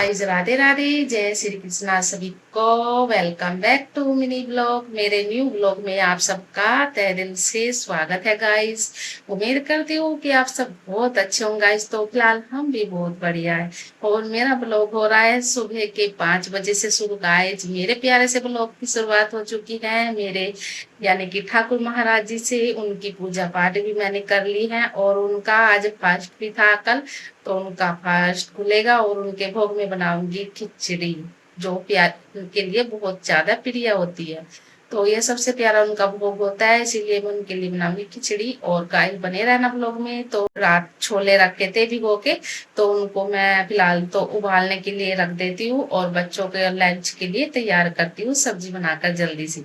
Guys, Radhe Radhe, जय श्री कृष्णा सभी को। Welcome back to mini blog. मेरे न्यू ब्लॉग में आप सबका तहे दिल से स्वागत है गाइस। उम्मीद करती हूँ कि आप सब बहुत अच्छे होंगे गाइस। तो फिलहाल हम भी बहुत बढ़िया है और मेरा ब्लॉग हो रहा है सुबह के 5 बजे से शुरू गाइस। मेरे प्यारे से ब्लॉग की शुरुआत हो चुकी है मेरे यानी कि ठाकुर महाराज जी से। उनकी पूजा पाठ भी मैंने कर ली है और उनका आज फास्ट भी था कल, तो उनका फास्ट खुलेगा और उनके भोग में बनाऊंगी खिचड़ी, जो प्यार उनके लिए बहुत ज्यादा प्रिय होती है। तो ये सबसे प्यारा उनका भोग होता है, इसीलिए मैं उनके लिए बनाऊंगी खिचड़ी। और गाइस बने रहना ब्लॉग में। तो रात छोले रखे थे भिगो के, तो उनको मैं फिलहाल तो उबालने के लिए रख देती हूँ और बच्चों के लंच के लिए तैयार करती हूँ सब्जी बनाकर जल्दी से।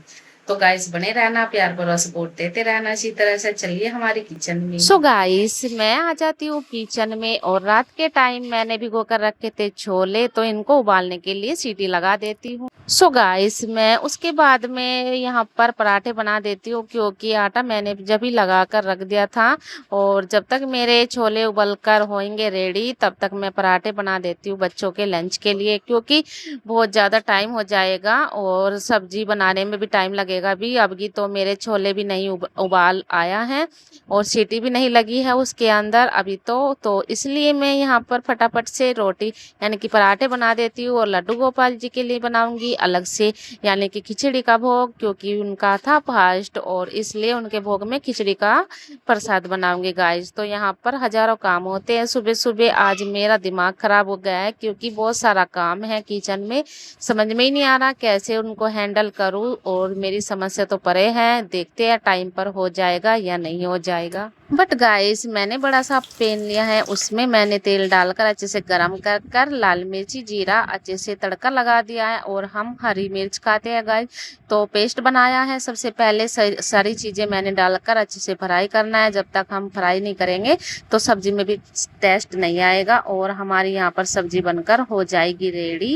तो गाइस बने रहना, प्यार भरा सपोर्ट देते रहना। इसी तरह से चलिए हमारे किचन में। सो गाइस मैं आ जाती हूँ किचन में और रात के टाइम मैंने भिगो कर रखे थे छोले, तो इनको उबालने के लिए सीटी लगा देती हूँ। सो गाइस मैं उसके बाद में यहाँ पर पराठे बना देती हूँ, क्योंकि आटा मैंने जब ही लगा कर रख दिया था और जब तक मेरे छोले उबल कर होंगे रेडी तब तक मैं पराठे बना देती हूँ बच्चों के लंच के लिए, क्योंकि बहुत ज़्यादा टाइम हो जाएगा और सब्जी बनाने में भी टाइम लगेगा भी। अबकी तो मेरे छोले भी नहीं उबाल आया है और सीटी भी नहीं लगी है उसके अंदर अभी तो इसलिए मैं यहाँ पर फटाफट से रोटी यानी कि पराठे बना देती हूँ। और लड्डू गोपाल जी के लिए बनाऊंगी अलग से यानी कि खिचड़ी का भोग, क्योंकि उनका था फास्ट और इसलिए उनके भोग में खिचड़ी का प्रसाद बनाऊंगी गाइस। तो यहाँ पर हजारों काम होते हैं सुबह सुबह। आज मेरा दिमाग खराब हो गया है क्योंकि बहुत सारा काम है किचन में, समझ में ही नहीं आ रहा कैसे उनको हैंडल करूँ और मेरी समझ से तो परे है। देखते हैं टाइम पर हो जाएगा या नहीं हो जाएगा। बट गाइस मैंने बड़ा सा पैन लिया है, उसमें मैंने तेल डालकर अच्छे से गरम कर कर लाल मिर्ची जीरा अच्छे से तड़का लगा दिया है। और हम हरी मिर्च खाते हैं गाइस, तो पेस्ट बनाया है। सबसे पहले सारी चीजें मैंने डालकर अच्छे से फ्राई करना है। जब तक हम फ्राई नहीं करेंगे तो सब्जी में भी टेस्ट नहीं आएगा और हमारी यहाँ पर सब्जी बनकर हो जाएगी रेडी।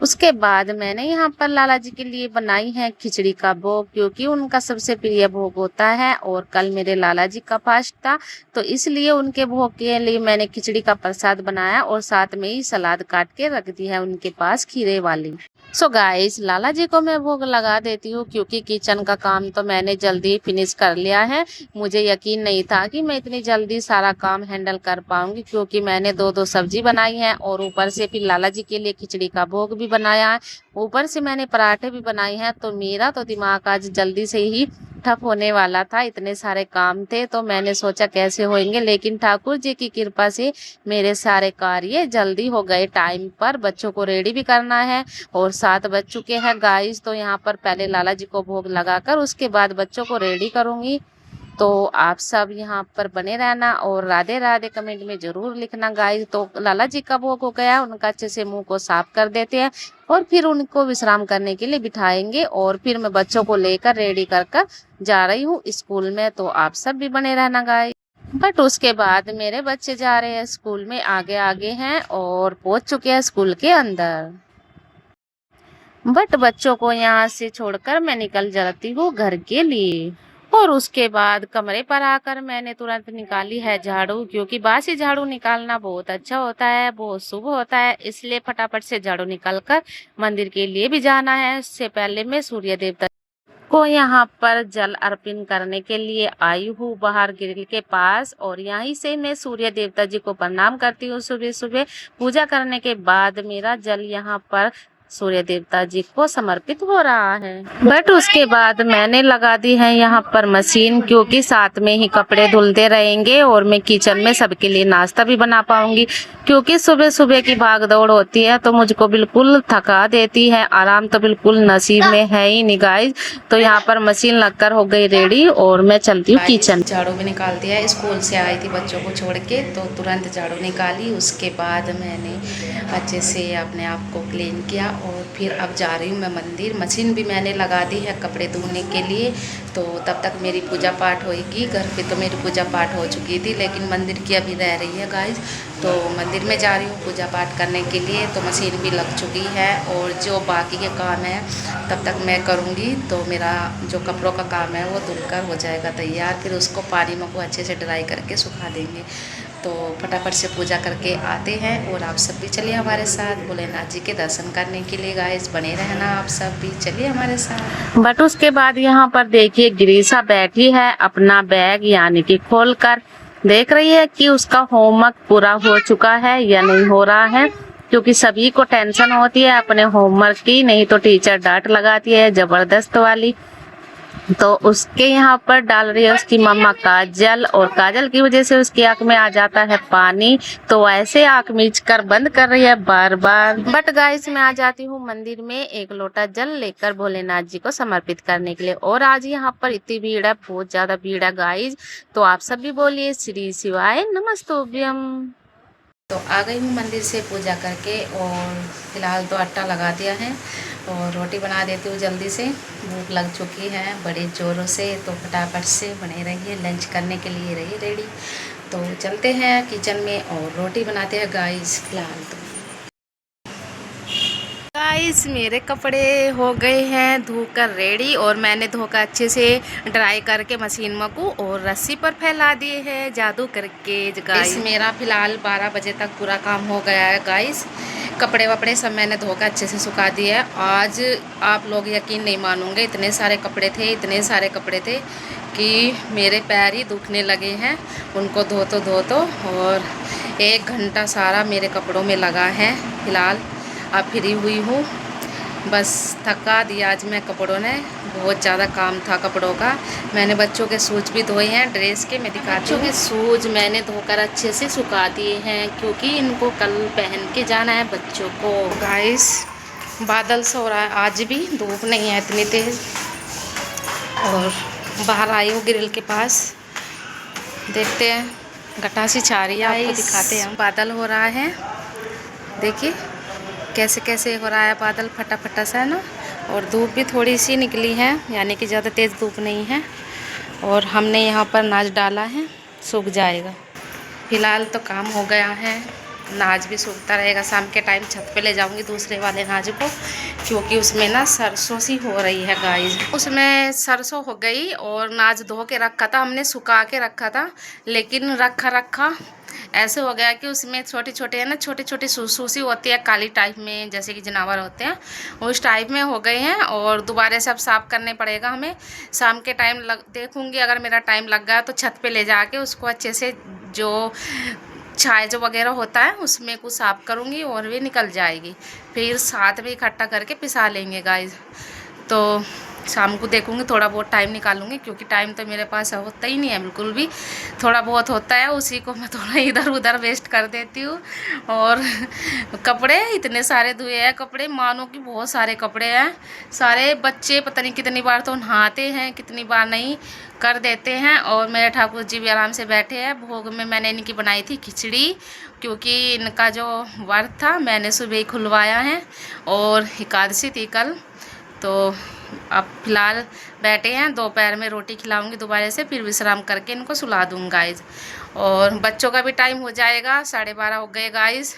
उसके बाद मैंने यहाँ पर लाला जी के लिए बनाई है खिचड़ी का भोग, क्योंकि उनका सबसे प्रिय भोग होता है और कल मेरे लाला जी का फास्ट था, तो इसलिए उनके भोग के लिए मैंने खिचड़ी का प्रसाद बनाया और साथ में ही सलाद काट के रख दी है उनके पास खीरे वाली। सो गाइस लाला जी को मैं भोग लगा देती हूँ, क्योंकि किचन का काम तो मैंने जल्दी फिनिश कर लिया है। मुझे यकीन नहीं था कि मैं इतनी जल्दी सारा काम हैंडल कर पाऊंगी, क्योंकि मैंने दो दो सब्जी बनाई है और ऊपर से फिर लाला जी के लिए खिचड़ी का भोग भी बनाया है, ऊपर से मैंने पराठे भी बनाए हैं। तो मेरा तो दिमाग आज जल्दी से ही ठप होने वाला था, इतने सारे काम थे। तो मैंने सोचा कैसे होंगे, लेकिन ठाकुर जी की कृपा से मेरे सारे कार्य जल्दी हो गए टाइम पर। बच्चों को रेडी भी करना है और 7 बज चुके हैं गाइस। तो यहाँ पर पहले लाला जी को भोग लगाकर उसके बाद बच्चों को रेडी करूंगी। तो आप सब यहाँ पर बने रहना और राधे राधे कमेंट में जरूर लिखना गाइस। तो लाला जी का भोग हो गया, उनका अच्छे से मुंह को साफ कर देते हैं और फिर उनको विश्राम करने के लिए बिठाएंगे और फिर मैं बच्चों को लेकर रेडी कर जा रही हूँ स्कूल में। तो आप सब भी बने रहना गाइस। बट उसके बाद मेरे बच्चे जा रहे हैं स्कूल में, आगे आगे हैं और पहुंच चुके हैं स्कूल के अंदर। बट बच्चों को यहाँ से छोड़कर मैं निकल जाती हूँ घर के लिए। और उसके बाद कमरे पर आकर मैंने तुरंत निकाली है झाड़ू, क्योंकि बासी झाड़ू निकालना बहुत अच्छा होता है, बहुत शुभ होता है। इसलिए फटाफट से झाड़ू निकालकर मंदिर के लिए भी जाना है। इससे पहले मैं सूर्य देवता को यहाँ पर जल अर्पण करने के लिए आई हूँ बाहर ग्रिल के पास, और यहीं से मैं सूर्य देवता जी को प्रणाम करती हूँ। सुबह सुबह पूजा करने के बाद मेरा जल यहाँ पर सूर्य देवता जी को समर्पित हो रहा है। बट उसके बाद मैंने लगा दी है यहाँ पर मशीन, क्योंकि साथ में ही कपड़े धुलते रहेंगे और मैं किचन में सबके लिए नाश्ता भी बना पाऊंगी, क्योंकि सुबह सुबह की भाग दौड़ होती है तो मुझको बिल्कुल थका देती है। आराम तो बिल्कुल नसीब में है ही नहीं गाइस। तो यहाँ पर मशीन लगकर हो गई रेडी और मैं चलती हूँ किचन। झाड़ू भी निकाल दिया, स्कूल से आई थी बच्चों को छोड़ के तो तुरंत झाड़ू निकाली। उसके बाद मैंने अच्छे से अपने आप को क्लीन किया और फिर अब जा रही हूँ मैं मंदिर। मशीन भी मैंने लगा दी है कपड़े धोने के लिए, तो तब तक मेरी पूजा पाठ होएगी। घर पे तो मेरी पूजा पाठ हो चुकी थी, लेकिन मंदिर की अभी रह रही है गाइस। तो मंदिर में जा रही हूँ पूजा पाठ करने के लिए। तो मशीन भी लग चुकी है और जो बाकी के काम है तब तक मैं करूँगी। तो मेरा जो कपड़ों का काम है वो धुलकर हो जाएगा तैयार, फिर उसको पानी में को अच्छे से ड्राई करके सुखा देंगे। तो फटाफट से पूजा करके आते हैं और आप सब भी चलिए हमारे साथ भोलेनाथ जी के दर्शन करने के लिए गाइस। बने रहना आप सब भी, चलिए हमारे साथ। बट उसके बाद यहाँ पर देखिए गिरीशा बैठी है, अपना बैग यानी कि खोल कर देख रही है कि उसका होमवर्क पूरा हो चुका है या नहीं हो रहा है, क्योंकि सभी को टेंशन होती है अपने होमवर्क की, नहीं तो टीचर डांट लगाती है जबरदस्त वाली। तो उसके यहाँ पर डाल रही है उसकी मम्मा काजल, और काजल की वजह से उसकी आंख में आ जाता है पानी, तो ऐसे आंख मीच कर बंद कर रही है बार बार। बट गाइस मैं आ जाती हूँ मंदिर में एक लोटा जल लेकर भोलेनाथ जी को समर्पित करने के लिए। और आज यहाँ पर इतनी भीड़ है, बहुत ज्यादा भीड़ है गाइस। तो आप सब भी बोलिए श्री शिवाय नमस्तुभ्यम। तो आ गई हूँ मंदिर से पूजा करके, और फिलहाल तो आटा लगा दिया है और रोटी बना देती हूँ जल्दी से। भूख लग चुकी है बड़े ज़ोरों से, तो फटाफट से बने रहिए, लंच करने के लिए रहिए रेडी। तो चलते हैं किचन में और रोटी बनाते हैं गाइस। फिलहाल तो गाइस मेरे कपड़े हो गए हैं धोकर रेडी, और मैंने धोकर अच्छे से ड्राई करके मशीन में को और रस्सी पर फैला दिए हैं जादू करके गाइस। मेरा फिलहाल 12 बजे तक पूरा काम हो गया है गाइस। कपड़े वपड़े सब मैंने धोकर अच्छे से सुखा दिए है। आज आप लोग यकीन नहीं मानोगे, इतने सारे कपड़े थे, इतने सारे कपड़े थे कि मेरे पैर ही दुखने लगे हैं उनको धो तो। और 1 घंटा सारा मेरे कपड़ों में लगा है। फिलहाल अब फ्री हुई हूँ, बस थका दिया आज मैं कपड़ों ने, बहुत ज़्यादा काम था कपड़ों का। मैंने बच्चों के शूज भी धोए हैं, ड्रेस के मैं दिखाती हूँ। बच्चों के शूज मैंने धोकर अच्छे से सुखा दिए हैं, क्योंकि इनको कल पहन के जाना है बच्चों को। गाइस बादल सा हो रहा है, आज भी धूप नहीं है इतनी तेज़। और बाहर आई हूँ ग्रिल के पास, देखते हैं गटासी छा रही है, आपको दिखाते हैं। बादल हो रहा है, देखिए कैसे कैसे हो रहा है बादल, फटा फटा सा है ना। और धूप भी थोड़ी सी निकली है, यानी कि ज़्यादा तेज़ धूप नहीं है। और हमने यहाँ पर नाच डाला है, सूख जाएगा। फिलहाल तो काम हो गया है, नाच भी सूखता रहेगा। शाम के टाइम छत पे ले जाऊंगी दूसरे वाले नाच को, क्योंकि उसमें ना सरसों सी हो रही है गाइस। उसमें सरसों हो गई, और नाच धो के रखा था हमने, सुखा के रखा था, लेकिन रखा ऐसे हो गया कि उसमें छोटे छोटे है ना, छोटी छोटी सूसी होती है काली टाइप में, जैसे कि जनावर होते हैं उस टाइप में हो गए हैं। और दोबारा से अब साफ़ करने पड़ेगा हमें। शाम के टाइम देखूंगी, अगर मेरा टाइम लग गया तो छत पे ले जाके उसको अच्छे से जो छाए जो वगैरह होता है उसमें कुछ साफ़ करूँगी, और भी निकल जाएगी। फिर साथ में इकट्ठा करके पिसा लेंगे गाइस। तो शाम को देखूँगी, थोड़ा बहुत टाइम निकालूंगी, क्योंकि टाइम तो मेरे पास होता ही नहीं है बिल्कुल भी। थोड़ा बहुत होता है, उसी को मैं थोड़ा इधर उधर वेस्ट कर देती हूँ। और कपड़े इतने सारे धुए हैं, कपड़े मानो कि बहुत सारे कपड़े हैं। सारे बच्चे पता नहीं कितनी बार तो नहाते हैं, कितनी बार नहीं कर देते हैं। और मेरे ठाकुर जी भी आराम से बैठे हैं। भोग में मैंने इनकी बनाई थी खिचड़ी, क्योंकि इनका जो व्रत था मैंने सुबह ही खुलवाया है, और एकादशी थी कल। तो अब फिलहाल बैठे हैं, दोपहर में रोटी खिलाऊंगी दोबारा से, फिर विश्राम करके इनको सुला दूँगा गाइज। और बच्चों का भी टाइम हो जाएगा, 12:30 हो गए गाइज।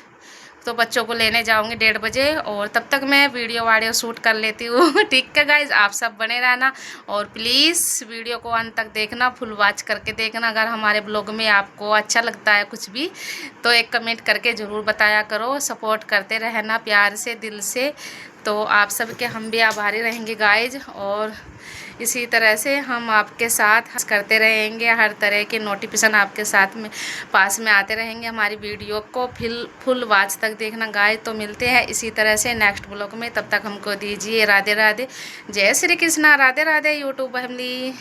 तो बच्चों को लेने जाऊंगी 1:30 बजे, और तब तक मैं वीडियो शूट कर लेती हूँ। ठीक है गाइज, आप सब बने रहना, और प्लीज़ वीडियो को अंत तक देखना, फुल वॉच करके देखना। अगर हमारे ब्लॉग में आपको अच्छा लगता है कुछ भी, तो एक कमेंट करके ज़रूर बताया करो, सपोर्ट करते रहना प्यार से, दिल से। तो आप सबके हम भी आभारी रहेंगे गाइज। और इसी तरह से हम आपके साथ करते रहेंगे, हर तरह के नोटिफिकेशन आपके साथ में पास में आते रहेंगे। हमारी वीडियो को फुल वॉच तक देखना गाइज। तो मिलते हैं इसी तरह से नेक्स्ट ब्लॉग में, तब तक हमको दीजिए राधे राधे, जय श्री कृष्णा, राधे राधे यूट्यूब फैमिली।